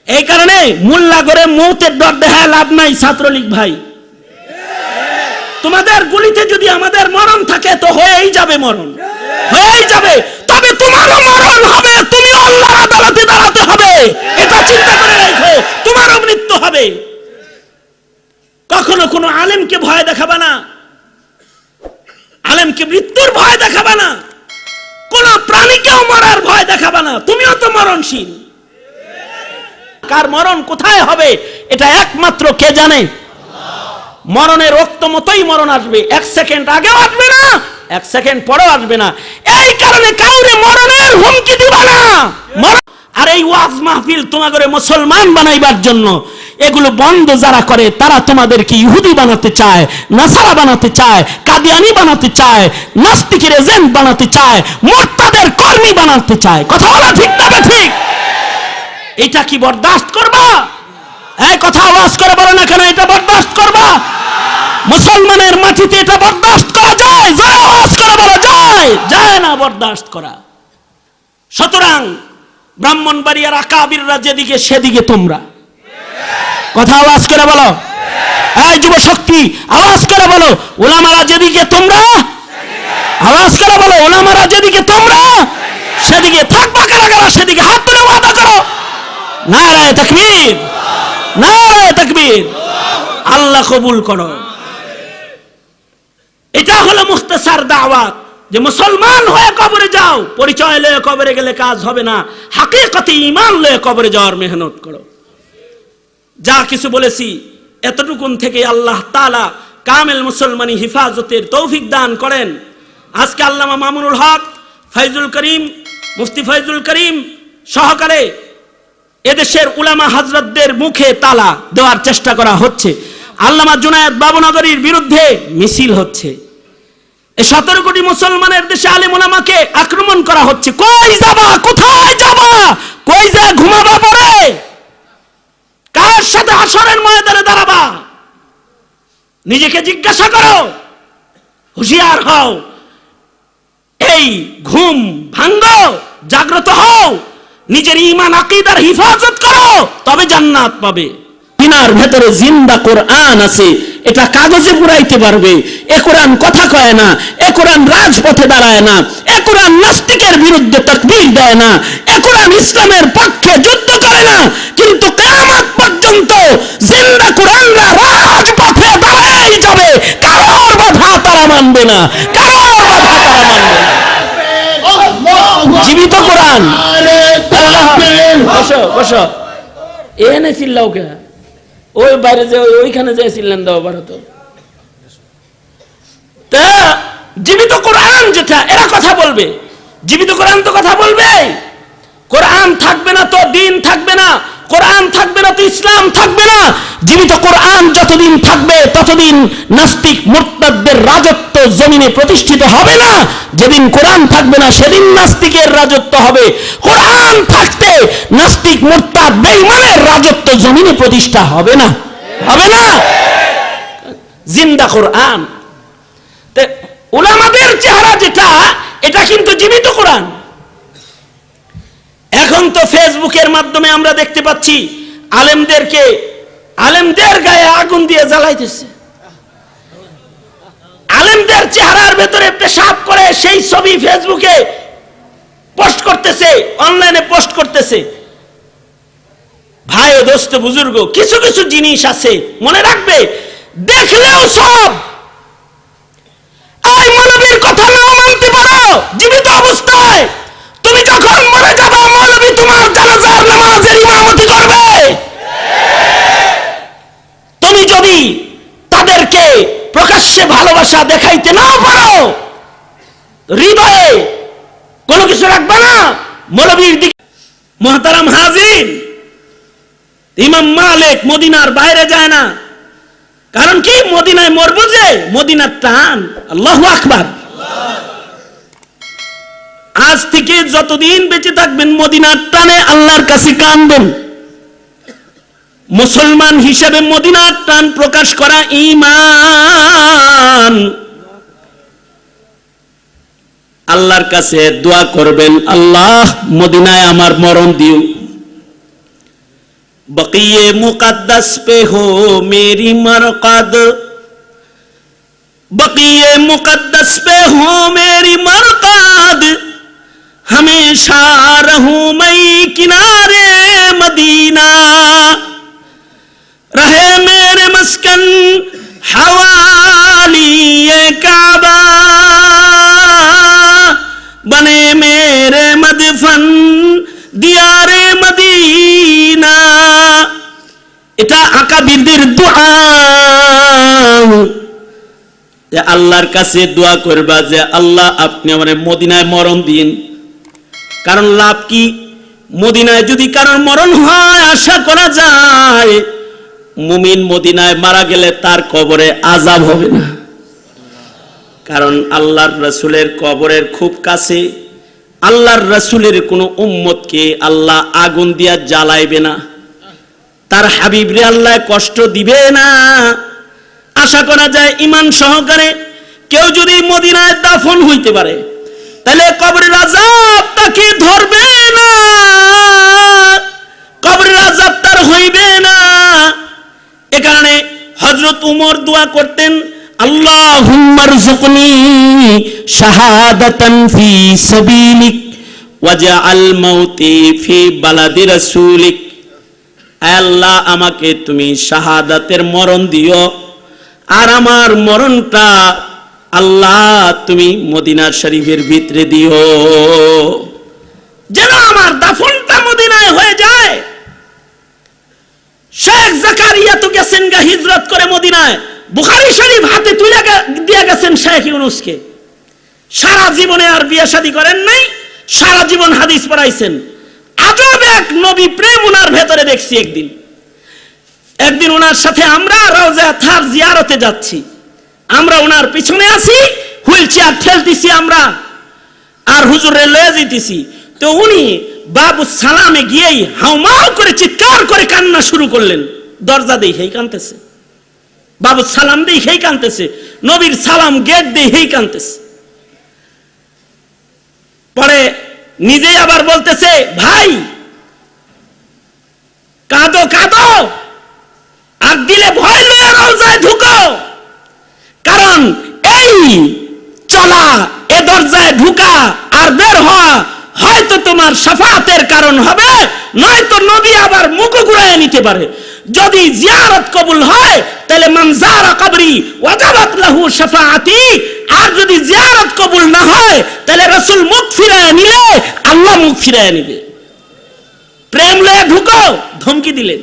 এই কারণে মোল্লা করে মৌতের ডর দেখায় লাভ নাই। ছাত্রলীগ ভাই, তোমাদের গুলিতে যদি আমাদের মরণ থাকে তো হয়েই যাবে, মরণ হয়েই যাবে। তবে তোমারও মরণ হবে, তুমি আল্লাহর আদালতে দাঁড়াতে হবে, এটা চিন্তা করে রাখো। তোমারও মৃত্যু হবে। কখনো কোনো আলেমকে ভয় দেখাবা না, আলেমকে মৃত্যুর ভয় দেখাবা না, কোন প্রাণীকেও মরার ভয় দেখাবা না। তুমিও তো মরণশীল। কার মরণ কোথায় হবে এটা একমাত্র কে জানে? মরণের রক্ত মতোই মরণ আসবে, 1 সেকেন্ড আগেও আসবে না, 1 সেকেন্ড পরেও আসবে না। এই কারণে কাউরে মরণের হুমকি দিবা না। আর এই ওয়াজ মাহফিল তোমাদের মুসলমান বানাইবার জন্য এগুলো বন্ধ যারা করে তারা তোমাদেরকে ইহুদি বানাতে চায়, নাসারা বানাতে চায়, কাদিয়ানি বানাতে চায়, নাস্তিকের এজেন্ট বানাতে চায়, মুরতাদের কর্মী বানাতে চায়। কথা বলা ঠিক না ঠিক? এটা কি বরদাস্ত করবা? এই কথা আওয়াজ করে বলো না কেন, এটা বরদাস্ত করবা? মুসলমানের মাটিতে এটা বরদাস্ত করা যায়? জোরে আওয়াজ করে বলো, যায়? যায় না বরদাস্ত করা। সুতরাং ব্রাহ্মণবাড়িয়ার আকাবিররা যেদিকে সেদিকে তোমরা। কথা আওয়াজ করে বলো। এই যুব শক্তি আওয়াজ করে বলো, উলামারা যেদিকে তোমরা। আওয়াজ করে বলো, উলামারা যেদিকে তোমরা সেদিকে। থাকবা কারা কারা সেদিকে? হাত তুলে ওয়াদা করো। নারায়ে তাকবীর, নারায়ে তাকবীর। আল্লাহ কবুল করো। এটা হলো মুখতাসার দাওয়াত, যে মুসলমান হয়ে কবরে যাও। পরিচয় লয়ে কবরে গেলে কাজ হবে না, হাকিকতে ঈমান লয়ে কবরে যাওয়ার মেহনত করো। যা কিছু বলেছি এতটুকুন থেকে আল্লাহ তাআলা কামেল মুসলমানি হিফাজতের তৌফিক দান করেন। আজকে আল্লামা মামুনুল হক, ফয়জুল করিম, মুফতি ফয়জুল করিম সহকারে এদেশের উলামা হযরতদের মুখে তালা দেওয়ার চেষ্টা করা হচ্ছে। আল্লামা জুনায়েদ বাবুনগরীর বিরুদ্ধে মিছিল হচ্ছে। এই 17 কোটি মুসলমানের দেশে আলেম উলামাকে আক্রমণ করা হচ্ছে। কই যাবা? কোথায় যাবা? কই যা ঘুমাবা পরে? কার সাথে হাসরের ময়দানে দাঁড়াবা? নিজেকে জিজ্ঞাসা করো, হুঁশিয়ার হও। এই ঘুম ভাঙ্গো, জাগ্রত হও, নিজের ঈমান আকীদার হিফাজত করো, তবে জান্নাত পাবে। সিনার ভেতরে জিন্দা কোরআন আছে, এটা কাগজে পুরাইতে পারবে। এ কোরআন কথা কয় না, এ কোরআন রাজপথে দাঁড়ায় না, এ কোরআন নাস্তিকের বিরুদ্ধে তাকবীর দেয় না, এ কোরআন ইসলামের পক্ষে যুদ্ধ করে না। কিন্তু কিয়ামত পর্যন্ত জিন্দা কোরআনরা রাজপথে দাঁড়ায় যাবে। কারোর বাধা তারা মানবে না, কারোর বাধা তারা মানবে না। জীবিত কোরআন। বসো বসো, এনে চিল্লাও কে? ওই বাইরে যে ওইখানে যে চিল্লেন দাও ভারত। তা জীবিত কোরআন যেটা, এরা কথা বলবে। জীবিত কোরআন তো কথা বলবে। কোরআন থাকবে না তো দিন থাকবে না, কোরআন থাকবে না তো ইসলাম থাকবে না। জীবিত কোরআন যতদিন থাকবে ততদিন নাস্তিক মুরতাদদের রাজত্ব জমিনে প্রতিষ্ঠিত হবে না। যেদিন কোরআন থাকবে না সেদিন নাস্তিকের রাজত্ব হবে। কোরআন থাকতে নাস্তিক মুরতাদ বেঈমানের রাজত্ব জমিনে প্রতিষ্ঠা হবে না, হবে না। জিন্দা কোরআন। উলামাদের চেহারা যেটা, এটা কিন্তু জীবিত কোরআন। এখন তো ফেসবুকের মাধ্যমে আমরা দেখতে পাচ্ছি আলেমদের গায়ে আগুন দিয়ে জ্বালাইতেছে। আলেমদের চেহারার ভেতরে পেশাব করে সেই ছবি ফেসবুকে পোস্ট করতেছে, অনলাইনে পোস্ট করতেছে। ভাই ও দোস্ত বুজুর্গ, কিছু কিছু জিনিস আছে মনে রাখবে, দেখলেও সব। এই মৌলবীর কথা নাও মানতে পারো জীবিত অবস্থায়, তুমি যখন মরে যাবে মৌলবী তোমার জানাজার নামাজের ইমামতি করবে। তুমি যদি তাদেরকে প্রকাশ্যে ভালোবাসা দেখাইতে না পারো, হৃদয়ে কোনো কিছু রাখবে না মৌলবীর দিকে। মুহতারাম হাজিরিন, ইমাম মালিক মদিনার বাইরে যায় না। কারণ কি? মদিনায় মরবো যে, মদিনার টান। আল্লাহু আকবার। আজ থেকে যতদিন বেঁচে থাকবেন মদিনার টানে আল্লাহর কাছে কাঁদবেন। মুসলমান হিসেবে মদিনার টান প্রকাশ করা ঈমান। আল্লাহর কাছে দোয়া করবেন, আল্লাহ মদিনায় আমার মরণ দিও, बक़िए मुक़द्दस पे हो मेरी मरक़द, बक़िए मुक़द्दस पे हो मेरी मरक़द, हमेशा रहूं मैं किनारे मदीना, रहे मेरे मस्कन हवाली ये काबा, बने मेरे मदफन दियारे मदीना। এটা আকাবিরদের দোয়া, যে আল্লাহর কাছে দোয়া করবা যে আল্লাহ আপনি আমারে মদিনায় মরণ দিন। কারণ লাভ কি? মদিনায় যদি কারোর মরণ হয় আশা করা যায় মুমিন মদিনায় মারা গেলে তার কবরে আযাব হবে না। কারণ আল্লাহর রাসূলের কবরের খুব কাছে, আল্লাহর রাসূলের কোন উম্মতকে আল্লাহ আগুন দিয়া জ্বালাইবে না, তার হাবিবরে আল্লাহ কষ্ট দিবে না। আশা করা যায় ঈমান সহকারে কেউ যদি মদিনায় দাফন হইতে পারে তাহলে কবরের আযাব তাকে ধরবে না, কবরের আযাব তার হইবে না। এ কারণে হযরত উমর দোয়া করতেন, আল্লাহুম্মা রযুকনি শাহাদাতান ফি সাবিলিক ওয়াজআল মাউতি ফি বালাদি রাসূলিক। আল্লাহ আমাকে তুমি শাহাদাতের মরণ দিও, আর আমার মরণটা আল্লাহ তুমি মদিনা শরীফের ভিতরে দিও, যেন আমার দাফনটা মদিনায় হয়ে যায়। শেখ জাকারিয়া তো গেছেন গা হিজরত করে মদিনায়, বুখারী শরীফ হাতে তুলে দিয়ে গেছেন শেখ ইউনূসকে। সারা জীবনে আর বিয়ে শাদী করেন নাই, সারা জীবন হাদিস পড়াইছেন। আজব এক নবী প্রেম ওনার ভেতরে দেখছি। একদিন ওনার সাথে আমরা রওজা থার জিয়ারতে যাচ্ছি, আমরা ওনার পিছনে আছি, হুইল চেয়ার ঠেলতেছি আমরা, আর হুজুরে লয়ে যাইতেছি। তো উনি বাবু সালামে গিয়েই হাউমাউ করে চিৎকার করে কান্না শুরু করলেন। দরজা দেই হেই কাঁদতেছে, বাবু সালাম দেই হেই কাঁদতেছে, নবীর সালাম গেট দেই হেই কাঁদতেছে। পরে নিজেই আবার বলতেছে, ভাই কাঁদো কাঁদো, আর দিলে ভয় লয়ে রওজায় ঢুকো, কারণ এই চলা, এ দরজায় ঢুকা আর বের হওয়া হয়তো তোমার শাফাআতের কারণ হবে, নয়তো নবী আবার মুখ ঘুরায় নিতে পারে। যদি জিয়ারত কবুল হয় তাহলে মান যারা কবরি ওয়াজাবাত লাহু শাফাআতি, আর যদি জিয়ারত কবুল না হয় তাহলে রাসূল মুখ ফিরায় নিলে আল্লাহ মুখ ফিরায় নিবে। প্রেম লয়ে ঢুকো, ধমকি দিলেন।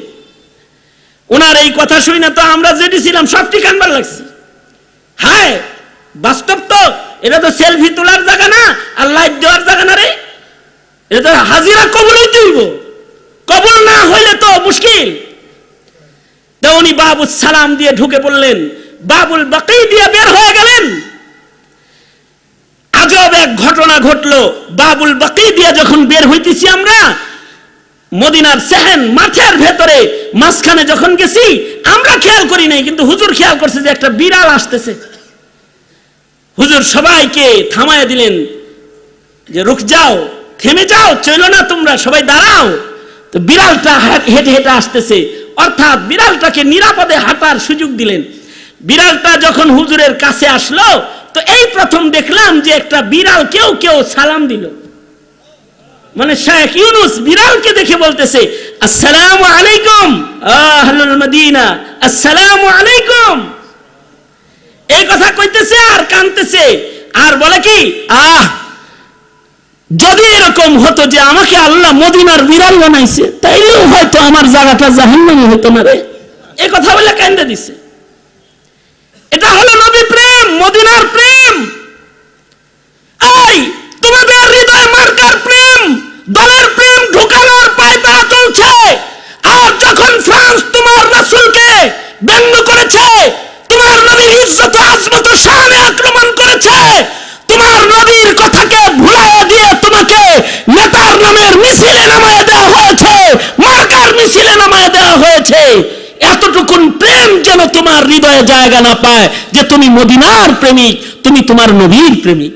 ওনার এই কথা শুনে তো আমরা যেটি ছিলাম সবটি কানবার লাগছি। হায় বাস্তব তো, এটা তো সেলফি তোলার জায়গা না, আর লাইট দেওয়ার জায়গা না রে, এটা তো হাজিরা কবুল হইতে হইব, কবুল না হইলে তো মুশকিল। তো উনি বাবুল সালাম দিয়ে ঢুকে পড়লেন, বাবুল বাকি দিয়ে বের হয়ে গেলেন। আজব এক ঘটনা ঘটলো, বাবুল বাকি দিয়ে যখন বের হইতেছি আমরা মদিনার সেহেন মাঠের ভেতরে মাঝখানে যখন গেছি, আমরা খেয়াল করি নাই, কিন্তু হুজুর খেয়াল করছে যে একটা বিড়াল আসতেছে। হুজুর সবাইকে থামায় দিলেন যে রুক যাও, থেমে যাও, চলো না তোমরা, সবাই দাঁড়াও। তো বিড়ালটা হেঁটে হেঁটে আসতেছে, অর্থাৎ বিড়ালটাকে নিরাপদে হাঁটার সুযোগ দিলেন। বিড়ালটা যখন হুজুরের কাছে আসলো, তো এই প্রথম দেখলাম যে একটা বিড়াল কেউ কেউ সালাম দিল। মানে শেখ ইউনূস বিড়ালকে দেখে বলতেছে, আসসালামু আলাইকুম আহলুল মদিনা, আসসালামু আলাইকুম। এই কথা কইতেছে আর কাঁদতেছে, আর বলে কি, যদি এরকম হতো যে আমাকে আল্লাহ মদিনার বিড়াল বানাইছে, তাইলেও হয়তো আমার জায়গাটা জাহান্নামে হতো না রে। এই কথা বলে কান্দে দিছে। এটা হলো নবী প্রেম, মদিনার প্রেম। এই তোমাদের হৃদয় মার্কার প্রেম, দলের প্রেম ঢুকানোর পায়তারা চলছে। আর যখন ফ্রান্স তোমার রাসূলকে ব্যঙ্গ করেছে, তোমার নবীর ইজ্জত আজমত শানে আক্রমণ করেছে, তোমার নবীর কথাকে ভুলাইয়া দিয়ে তোমাকে নেতার নামের মিছিলে নামায় দেওয়া হয়েছে, মার্কার মিছিলে নামায় দেওয়া হয়েছে, এতটুকুন প্রেম যেন তোমার হৃদয়ে জায়গা না পায় যে তুমি মদিনার প্রেমিক, তুমি তোমার নবীর প্রেমিক।